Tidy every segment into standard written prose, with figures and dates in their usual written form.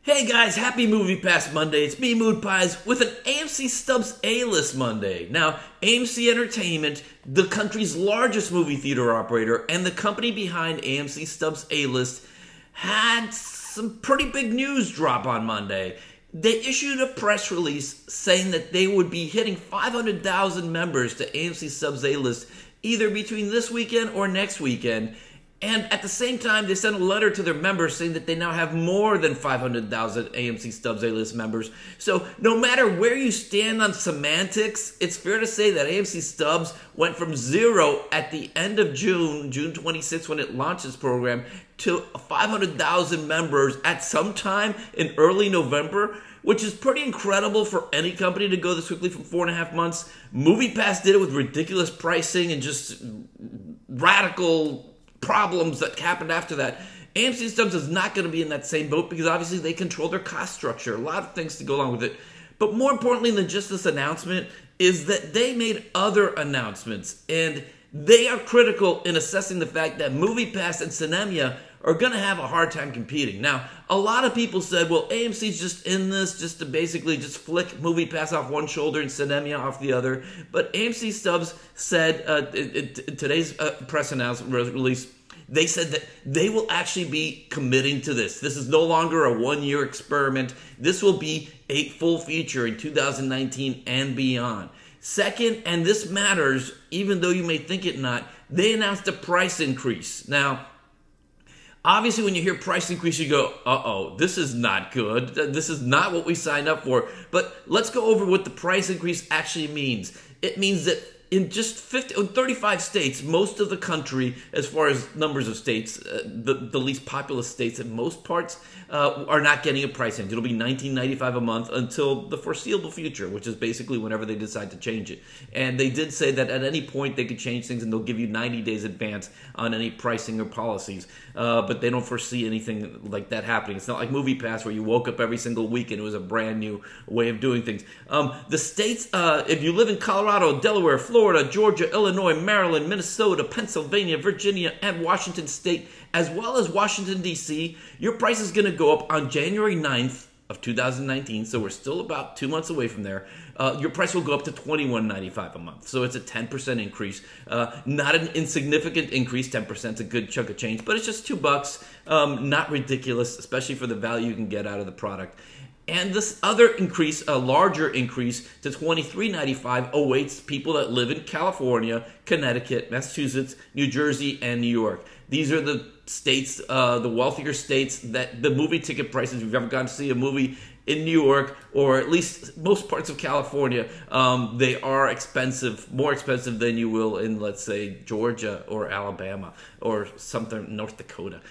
Hey guys, happy MoviePass Monday. It's me, Mood Pies, with an AMC Stubs A-List Monday. Now, AMC Entertainment, the country's largest movie theater operator, and the company behind AMC Stubs A-List, had some pretty big news drop on Monday. They issued a press release saying that they would be hitting 500,000 members to AMC Stubs A-List either between this weekend or next weekend. And at the same time, they sent a letter to their members saying that they now have more than 500,000 AMC Stubs A-List members. So no matter where you stand on semantics, it's fair to say that AMC Stubs went from 0 at the end of June 26th when it launched this program, to 500,000 members at some time in early November, which is pretty incredible for any company to go this quickly from 4.5 months. MoviePass did it with ridiculous pricing and just radical problems that happened after that. AMC Stubs is not going to be in that same boat because obviously they control their cost structure. A lot of things to go along with it. But more importantly than just this announcement is that they made other announcements, and they are critical in assessing the fact that MoviePass and Cinema are going to have a hard time competing. Now, a lot of people said, well, AMC's just in this just to basically just flick MoviePass off one shoulder and Cinema off the other. But AMC Stubs said in today's press announcement release, they said that they will actually be committing to this. This is no longer a one-year experiment. This will be a full feature in 2019 and beyond. Second, and this matters, even though you may think it not, they announced a price increase. Now, obviously, when you hear price increase, you go, uh-oh, this is not good. This is not what we signed up for. But let's go over what the price increase actually means. It means that in just 35 states, most of the country, as far as numbers of states, the least populous states in most parts, are not getting a price increase. It'll be $19.95 a month until the foreseeable future, which is basically whenever they decide to change it. And they did say that at any point they could change things, and they'll give you 90 days advance on any pricing or policies. But they don't foresee anything like that happening. It's not like MoviePass where you woke up every single week and it was a brand new way of doing things. The states, if you live in Colorado, Delaware, Florida, Georgia, Illinois, Maryland, Minnesota, Pennsylvania, Virginia, and Washington State, as well as Washington, D.C., your price is going to go up on January 9th of 2019, so we're still about 2 months away from there. Your price will go up to $21.95 a month, so it's a 10% increase. Not an insignificant increase. 10% is a good chunk of change, but it's just $2. Not ridiculous, especially for the value you can get out of the product. And this other increase, a larger increase to $23.95, awaits people that live in California, Connecticut, Massachusetts, New Jersey, and New York. These are the states, the wealthier states, that the movie ticket prices, if you've ever gone to see a movie in New York, or at least most parts of California, they are expensive, more expensive than you will in, let's say, Georgia or Alabama or something, North Dakota.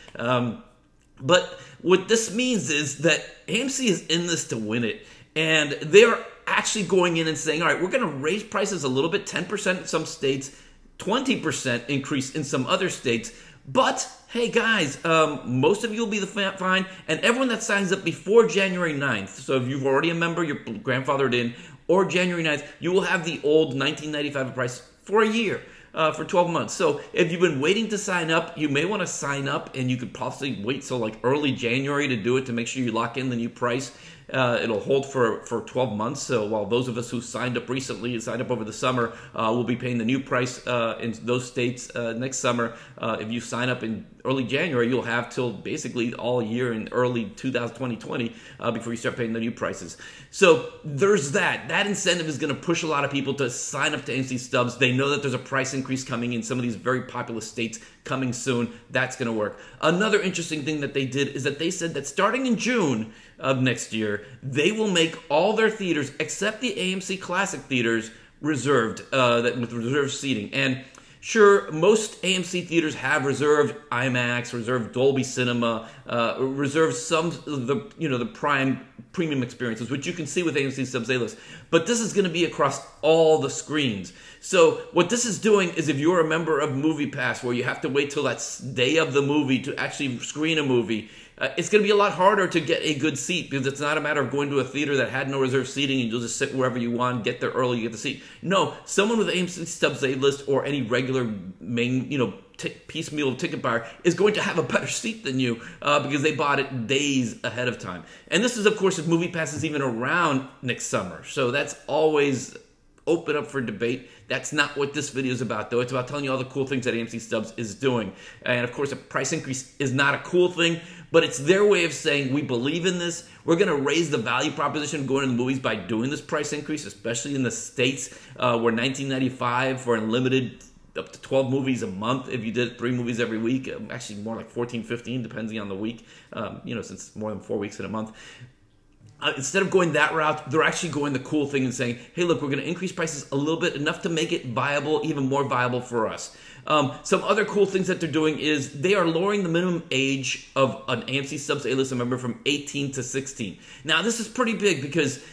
But what this means is that AMC is in this to win it. And they're actually going in and saying, all right, we're going to raise prices a little bit, 10% in some states, 20% increase in some other states. But, hey guys, most of you will be fine. And everyone that signs up before January 9th, so if you're already a member, you're grandfathered in, or January 9th, you will have the old $19.95 price for a year. For 12 months. So if you've been waiting to sign up, you may want to sign up, and you could possibly wait till like early January to do it to make sure you lock in the new price. It'll hold for 12 months. So while those of us who signed up recently and signed up over the summer will be paying the new price in those states next summer, if you sign up in early January, you'll have till basically all year in early 2020 before you start paying the new prices. So there's that. That incentive is going to push a lot of people to sign up to AMC Stubs. They know that there's a price increase coming in some of these very populous states coming soon. That's going to work. Another interesting thing that they did is that they said that starting in June of next year, they will make all their theaters, except the AMC Classic theaters, reserved, with reserved seating. And sure, most AMC theaters have reserved IMAX, reserved Dolby Cinema, reserved some of the premium experiences, which you can see with AMC Stubs A-List. But this is going to be across all the screens. So what this is doing is, if you're a member of MoviePass, where you have to wait till that day of the movie to actually screen a movie, it's going to be a lot harder to get a good seat, because it's not a matter of going to a theater that had no reserved seating and you'll just sit wherever you want, get there early, you get the seat. No, someone with AMC Stubs A-List or any regular main, piecemeal ticket buyer is going to have a better seat than you because they bought it days ahead of time. And this is, of course, if MoviePass is even around next summer. So that's always open up for debate. That's not what this video is about, though. It's about telling you all the cool things that AMC Stubs is doing. And, of course, a price increase is not a cool thing, but it's their way of saying, we believe in this. We're going to raise the value proposition going to the movies by doing this price increase, especially in the States where $19.95 for unlimited up to 12 movies a month if you did 3 movies every week. Actually, more like 14, 15, depending on the week, since it's more than 4 weeks in a month. Instead of going that route, they're actually going the cool thing and saying, hey, look, we're going to increase prices a little bit, enough to make it viable, even more viable for us. Some other cool things that they're doing is they are lowering the minimum age of an AMC Stubs A-list member from 18 to 16. Now, this is pretty big because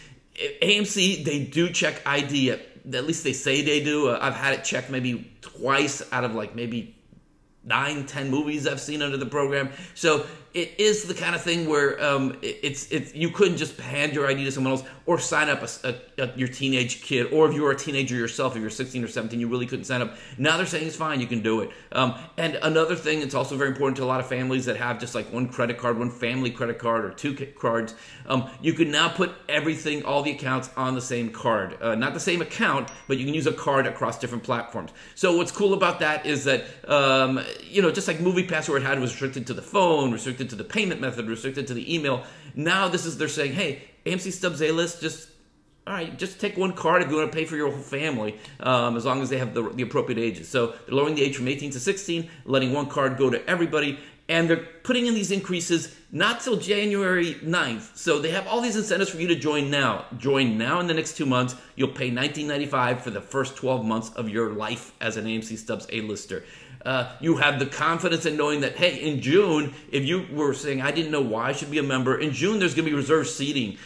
AMC, they do check ID, at least they say they do. I've had it checked maybe twice out of like maybe 9, 10 movies I've seen under the program. So it is the kind of thing where you couldn't just hand your ID to someone else or sign up your teenage kid, or if you were a teenager yourself, if you're 16 or 17, you really couldn't sign up. Now they're saying it's fine, you can do it. And another thing, it's also very important to a lot of families that have just like one credit card, one family credit card, or 2 cards. You can now put everything, all the accounts on the same card. Not the same account, but you can use a card across different platforms. So what's cool about that is that, just like MoviePass where it had was restricted to the phone, restricted to the payment method, restricted to the email. Now they're saying, hey, AMC Stubs A-list, just take one card if you want to pay for your whole family, as long as they have the appropriate ages. So they're lowering the age from 18 to 16, letting one card go to everybody, and they're putting in these increases not till January 9th. So they have all these incentives for you to join now. Join now in the next 2 months. You'll pay $19.95 for the first 12 months of your life as an AMC Stubs A-lister. You have the confidence in knowing that, hey, in June, if you were saying, I didn't know why I should be a member, in June there's going to be reserved seating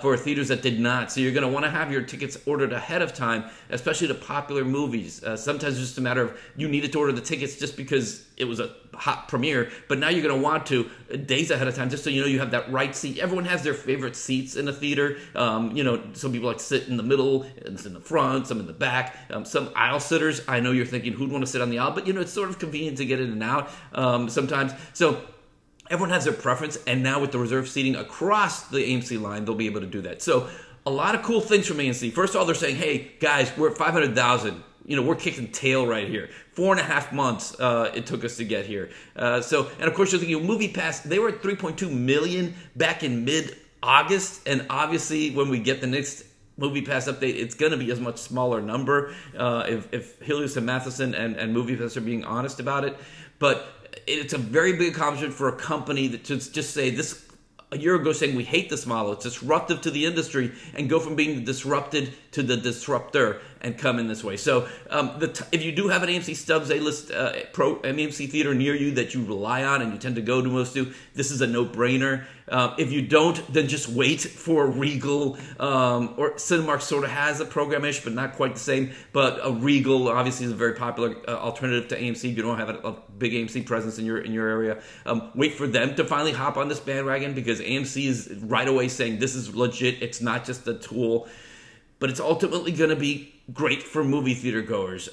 for theaters that did not. So you're going to want to have your tickets ordered ahead of time, especially to popular movies. Sometimes it's just a matter of you needed to order the tickets just because it was a hot premiere, but now you're going to want to days ahead of time just so you know you have that right seat. Everyone has their favorite seats in a theater. Some people like to sit in the middle, and in the front, some in the back. Some aisle sitters, I know you're thinking, who'd want to sit on the aisle? But, it's sort of convenient to get in and out sometimes. So everyone has their preference, and now with the reserved seating across the AMC line, they'll be able to do that. So a lot of cool things from AMC. First of all, they're saying, hey, guys, we're at 500,000. We're kicking tail right here. 4.5 months it took us to get here. And of course, you're thinking MoviePass, they were at 3.2 million back in mid-August, and obviously when we get the next MoviePass update, it's going to be a much smaller number if Helios and Matheson and MoviePass are being honest about it. But it's a very big accomplishment for a company that just say this. A year ago saying we hate this model, it's disruptive to the industry, and go from being disrupted to the disruptor and come in this way. So if you do have an AMC Stubs A-list AMC theater near you that you rely on and you tend to go to most to, this is a no-brainer. If you don't, then just wait for Regal, or Cinemark sort of has a program-ish, but not quite the same. But a Regal obviously is a very popular alternative to AMC. If you don't have a big AMC presence in your area, wait for them to finally hop on this bandwagon, because AMC is right away saying this is legit. It's not just a tool, but it's ultimately going to be great for movie theater goers.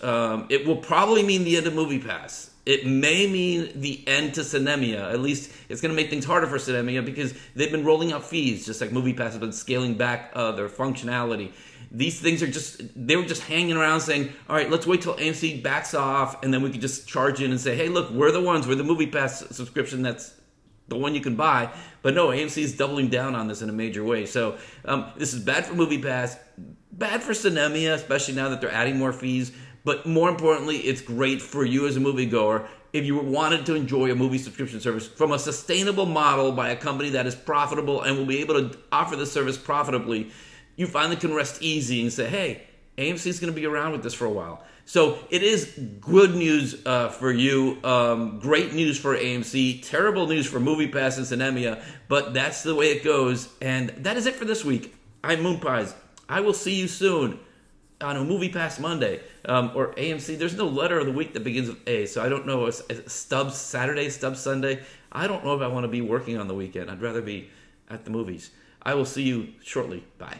It will probably mean the end of MoviePass. It may mean the end to Cinemia. At least it's going to make things harder for Cinemia because they've been rolling out fees, just like MoviePass has been scaling back their functionality. These things are they were just hanging around saying, all right, let's wait till AMC backs off, and then we can just charge in and say, hey, look, we're the MoviePass subscription that's the one you can buy. But no, AMC is doubling down on this in a major way. So this is bad for MoviePass, bad for Cinemia, especially now that they're adding more fees. But more importantly, it's great for you as a moviegoer if you wanted to enjoy a movie subscription service from a sustainable model by a company that is profitable and will be able to offer the service profitably. You finally can rest easy and say, hey, AMC is going to be around with this for a while. So it is good news for you, great news for AMC, terrible news for MoviePass and Cinemia, but that's the way it goes. And that is it for this week. I'm Moon Pies. I will see you soon on a MoviePass Monday, or AMC. There's no letter of the week that begins with A, so I don't know. Stubs Saturday, Stubs Sunday. I don't know if I want to be working on the weekend. I'd rather be at the movies. I will see you shortly. Bye.